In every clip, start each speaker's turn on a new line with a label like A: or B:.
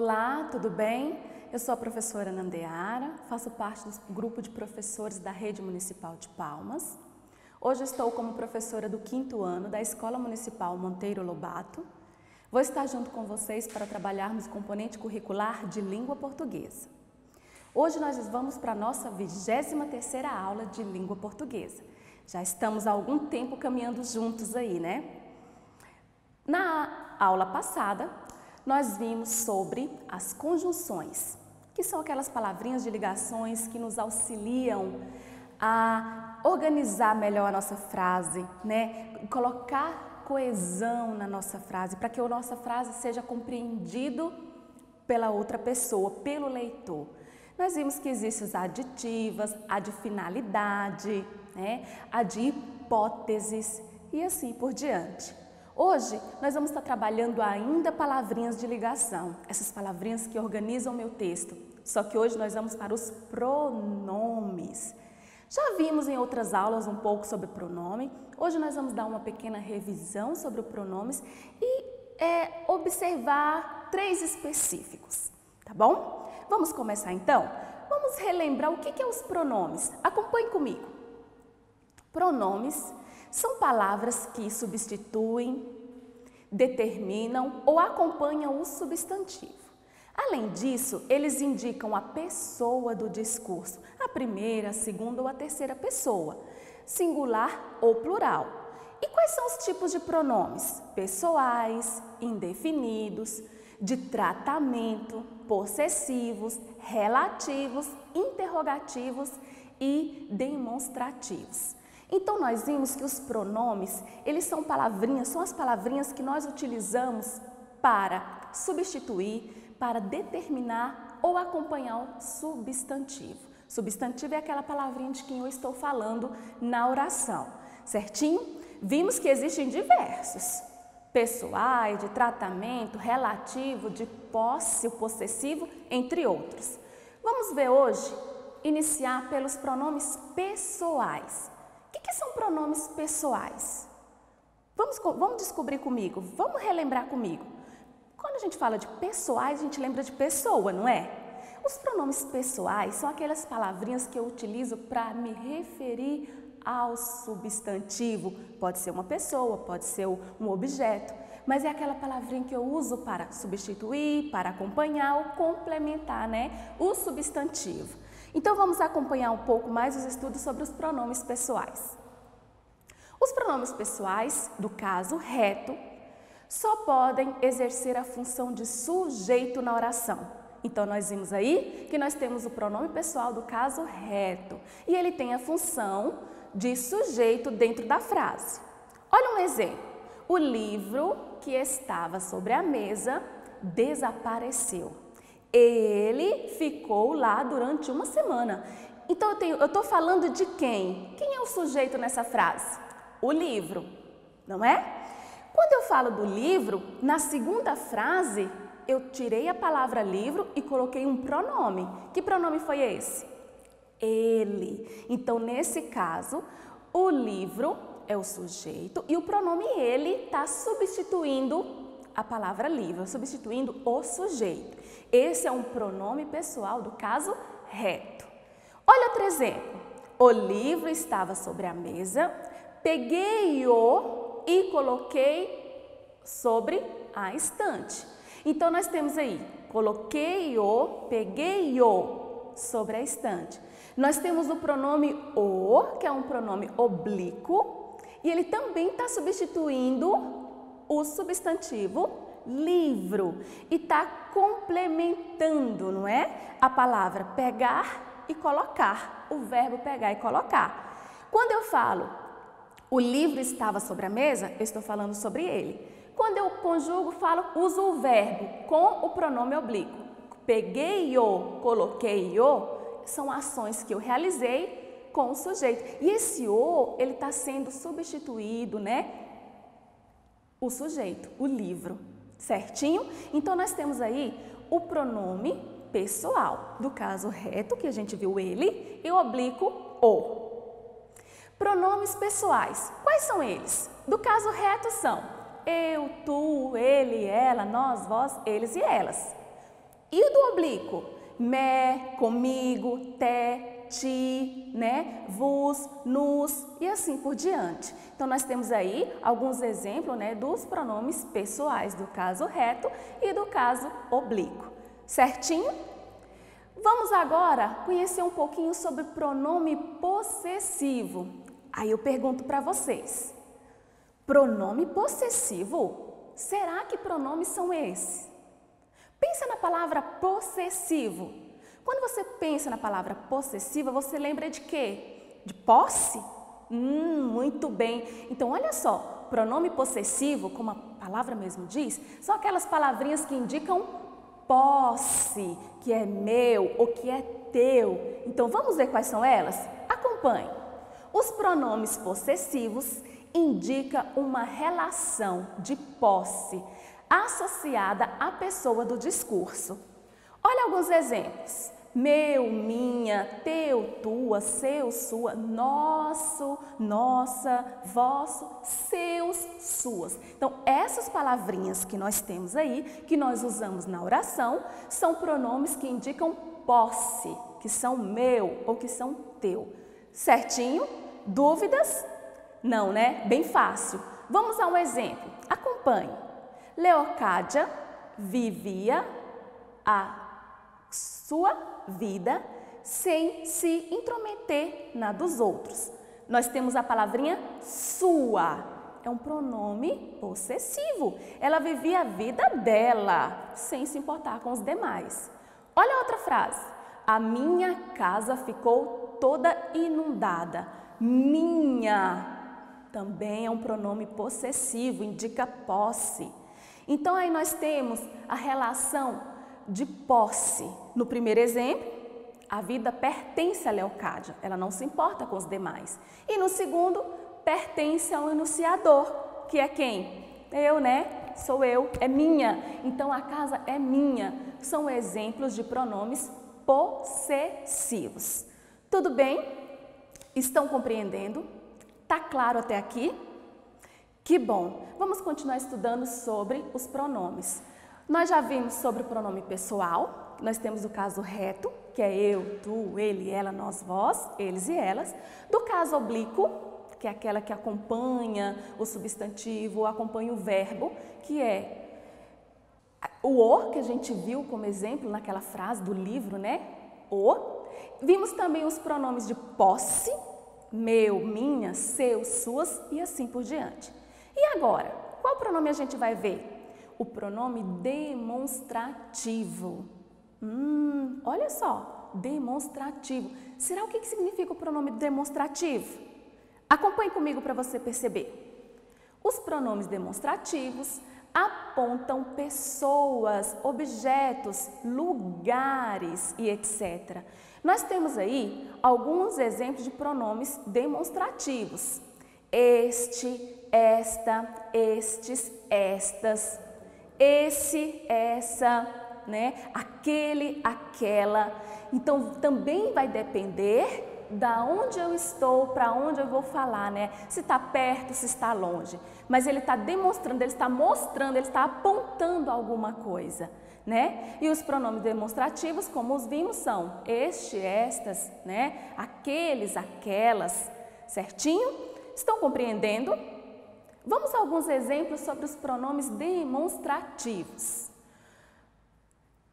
A: Olá, tudo bem? Eu sou a professora Nandeara, faço parte do grupo de professores da Rede Municipal de Palmas. Hoje estou como professora do 5º ano da Escola Municipal Monteiro Lobato. Vou estar junto com vocês para trabalharmos o componente curricular de língua portuguesa. Hoje nós vamos para a nossa 23ª aula de língua portuguesa. Já estamos há algum tempo caminhando juntos aí, né? Na aula passada, nós vimos sobre as conjunções, que são aquelas palavrinhas de ligações que nos auxiliam a organizar melhor a nossa frase, né? Colocar coesão na nossa frase, para que a nossa frase seja compreendido pela outra pessoa, pelo leitor. Nós vimos que existem as aditivas, a de finalidade, né? A de hipóteses e assim por diante. Hoje, nós vamos estar trabalhando ainda palavrinhas de ligação, essas palavrinhas que organizam o meu texto. Só que hoje nós vamos para os pronomes. Já vimos em outras aulas um pouco sobre pronome. Hoje nós vamos dar uma pequena revisão sobre os pronomes e observar 3 específicos, tá bom? Vamos começar então? Vamos relembrar o que são os pronomes. Acompanhe comigo. Pronomes são palavras que substituem, determinam ou acompanham o substantivo. Além disso, eles indicam a pessoa do discurso, a primeira, a segunda ou a terceira pessoa, singular ou plural. E quais são os tipos de pronomes? Pessoais, indefinidos, de tratamento, possessivos, relativos, interrogativos e demonstrativos. Então, nós vimos que os pronomes, eles são palavrinhas, são as palavrinhas que nós utilizamos para substituir, para determinar ou acompanhar o substantivo. Substantivo é aquela palavrinha de quem eu estou falando na oração, certinho? Vimos que existem diversos, pessoais, de tratamento, relativo, de posse, o possessivo, entre outros. Vamos ver hoje, iniciar pelos pronomes pessoais. O que são pronomes pessoais? Vamos descobrir comigo, vamos relembrar comigo. Quando a gente fala de pessoais, a gente lembra de pessoa, não é? Os pronomes pessoais são aquelas palavrinhas que eu utilizo para me referir ao substantivo. Pode ser uma pessoa, pode ser um objeto, mas é aquela palavrinha que eu uso para substituir, para acompanhar ou complementar, né, o substantivo. Então, vamos acompanhar um pouco mais os estudos sobre os pronomes pessoais. Os pronomes pessoais, do caso reto, só podem exercer a função de sujeito na oração. Então, nós vimos aí que nós temos o pronome pessoal do caso reto e ele tem a função de sujeito dentro da frase. Olha um exemplo. O livro que estava sobre a mesa desapareceu. Ele ficou lá durante uma semana. Então, eu estou falando de quem? Quem é o sujeito nessa frase? O livro, não é? Quando eu falo do livro, na segunda frase, eu tirei a palavra livro e coloquei um pronome. Que pronome foi esse? Ele. Então, nesse caso, o livro é o sujeito e o pronome ele está substituindo a palavra livro, substituindo o sujeito. Esse é um pronome pessoal do caso reto. Olha outro exemplo. O livro estava sobre a mesa, peguei-o e coloquei sobre a estante. Então, nós temos aí, coloquei-o, peguei-o sobre a estante. Nós temos o pronome o, que é um pronome oblíquo, e ele também está substituindo o substantivo livro e está complementando, não é? A palavra pegar e colocar, o verbo pegar e colocar. Quando eu falo o livro estava sobre a mesa, eu estou falando sobre ele. Quando eu conjugo, uso o verbo com o pronome oblíquo. Peguei-o, coloquei-o, são ações que eu realizei com o sujeito. E esse o, ele está sendo substituído, né? O sujeito, o livro, certinho? Então, nós temos aí o pronome pessoal, do caso reto, que a gente viu ele, e o oblíquo, o. Pronomes pessoais, quais são eles? Do caso reto são eu, tu, ele, ela, nós, vós, eles e elas. E do oblíquo? Me, comigo, te, ti, né? Vos, nos e assim por diante. Então, nós temos aí alguns exemplos, né, dos pronomes pessoais, do caso reto e do caso oblíquo. Certinho? Vamos agora conhecer um pouquinho sobre pronome possessivo. Aí eu pergunto para vocês, pronome possessivo? Será que pronomes são esses? Pensa na palavra possessivo. Quando você pensa na palavra possessiva, você lembra de quê? De posse? Muito bem. Então, olha só, pronome possessivo, como a palavra mesmo diz, são aquelas palavrinhas que indicam posse, que é meu ou que é teu. Então, vamos ver quais são elas? Acompanhe. Os pronomes possessivos indicam uma relação de posse associada à pessoa do discurso. Olha alguns exemplos. Meu, minha, teu, tua, seu, sua, nosso, nossa, vosso, seus, suas. Então, essas palavrinhas que nós temos aí, que nós usamos na oração, são pronomes que indicam posse, que são meu ou que são teu. Certinho? Dúvidas? Não, né? Bem fácil. Vamos a um exemplo. Acompanhe. Leocádia vivia a sua vida sem se intrometer na dos outros. Nós temos a palavrinha sua. É um pronome possessivo. Ela vivia a vida dela, sem se importar com os demais. Olha a outra frase. A minha casa ficou toda inundada. Minha também é um pronome possessivo, indica posse. Então, aí nós temos a relação de posse. No primeiro exemplo, a vida pertence a Leocádia, ela não se importa com os demais. E no segundo, pertence ao enunciador, que é quem? Eu, né? Sou eu, é minha. Então, a casa é minha. São exemplos de pronomes possessivos. Tudo bem? Estão compreendendo? Tá claro até aqui? Que bom! Vamos continuar estudando sobre os pronomes. Nós já vimos sobre o pronome pessoal, nós temos o caso reto, que é eu, tu, ele, ela, nós, vós, eles e elas. Do caso oblíquo, que é aquela que acompanha o substantivo, acompanha o verbo, que é o, que a gente viu como exemplo naquela frase do livro, né? O. Vimos também os pronomes de posse, meu, minha, seu, suas e assim por diante. E agora, qual pronome a gente vai ver? O pronome demonstrativo. Olha só, demonstrativo. Será o que significa o pronome demonstrativo? Acompanhe comigo para você perceber. Os pronomes demonstrativos apontam pessoas, objetos, lugares e etc. Nós temos aí alguns exemplos de pronomes demonstrativos. Este, esta, estes, estas, esse, essa, né? Aquele, aquela. Então, também vai depender da onde eu estou, para onde eu vou falar, né? Se está perto, se está longe. Mas ele está demonstrando, ele está mostrando, ele está apontando alguma coisa, né? E os pronomes demonstrativos, como os vimos, são este, estas, né? Aqueles, aquelas, certinho? Estão compreendendo? Vamos a alguns exemplos sobre os pronomes demonstrativos.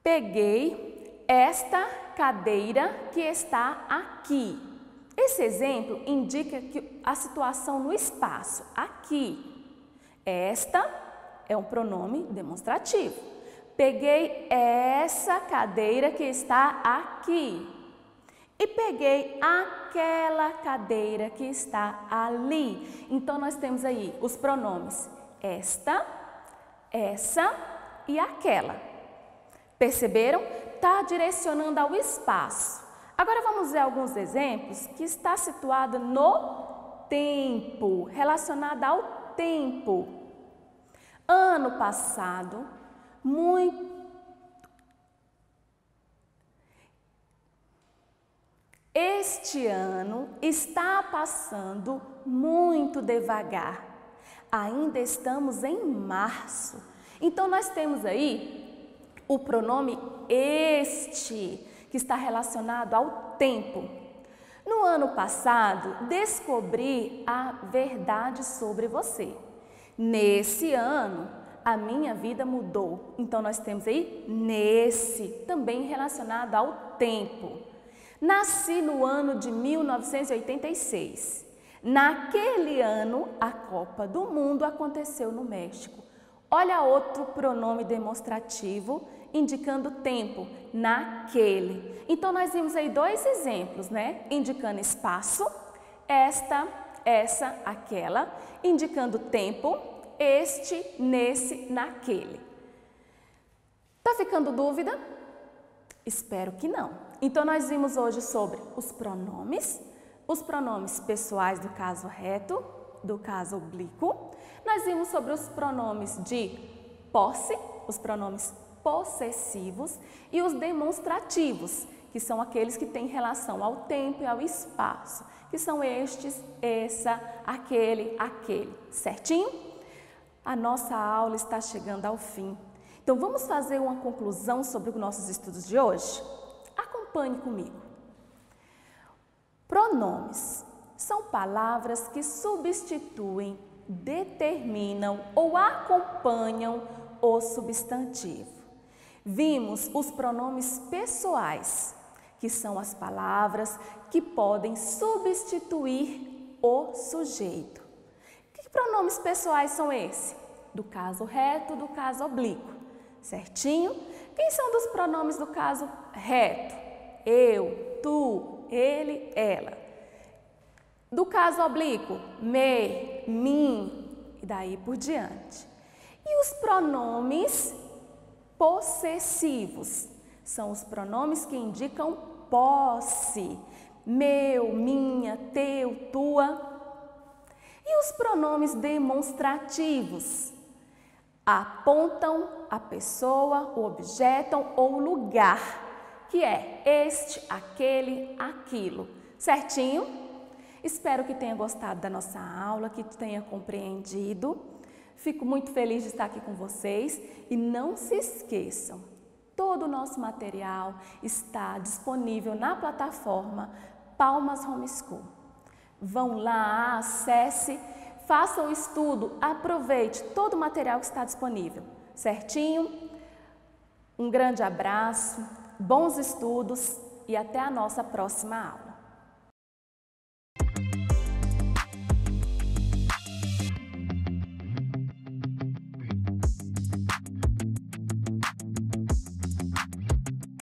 A: Peguei esta cadeira que está aqui. Esse exemplo indica que a situação no espaço, aqui. Esta é um pronome demonstrativo. Peguei essa cadeira que está aqui. E peguei aquela cadeira que está ali. Então, nós temos aí os pronomes esta, essa e aquela. Perceberam? Está direcionando ao espaço. Agora, vamos ver alguns exemplos que está situado no tempo, relacionado ao tempo. Ano passado, Este ano está passando muito devagar. Ainda estamos em março. Então, nós temos aí o pronome este, que está relacionado ao tempo. No ano passado, descobri a verdade sobre você. Nesse ano, a minha vida mudou. Então, nós temos aí nesse, também relacionado ao tempo. Nasci no ano de 1986. Naquele ano, a Copa do Mundo aconteceu no México. Olha outro pronome demonstrativo indicando tempo, naquele. Então, nós vimos aí dois exemplos, né? Indicando espaço, esta, essa, aquela, indicando tempo, este, nesse, naquele. Tá ficando dúvida? Espero que não. Então, nós vimos hoje sobre os pronomes pessoais do caso reto, do caso oblíquo. Nós vimos sobre os pronomes de posse, os pronomes possessivos e os demonstrativos, que são aqueles que têm relação ao tempo e ao espaço, que são estes, essa, aquele, certinho? A nossa aula está chegando ao fim. Então, vamos fazer uma conclusão sobre os nossos estudos de hoje? Acompanhe comigo. Pronomes são palavras que substituem, determinam ou acompanham o substantivo. Vimos os pronomes pessoais, que são as palavras que podem substituir o sujeito. Que pronomes pessoais são esses? Do caso reto, do caso oblíquo, certinho? Quem são dos pronomes do caso reto? Eu, tu, ele, ela. Do caso oblíquo, me, mim e daí por diante. E os pronomes possessivos são os pronomes que indicam posse, meu, minha, teu, tua. E os pronomes demonstrativos apontam a pessoa, o objeto ou o lugar, que é este, aquele, aquilo. Certinho? Espero que tenha gostado da nossa aula, que tenha compreendido. Fico muito feliz de estar aqui com vocês e não se esqueçam, todo o nosso material está disponível na plataforma Palmas Homeschool. Vão lá, acesse, façam o estudo, aproveite todo o material que está disponível, certinho? Um grande abraço, bons estudos e até a nossa próxima aula.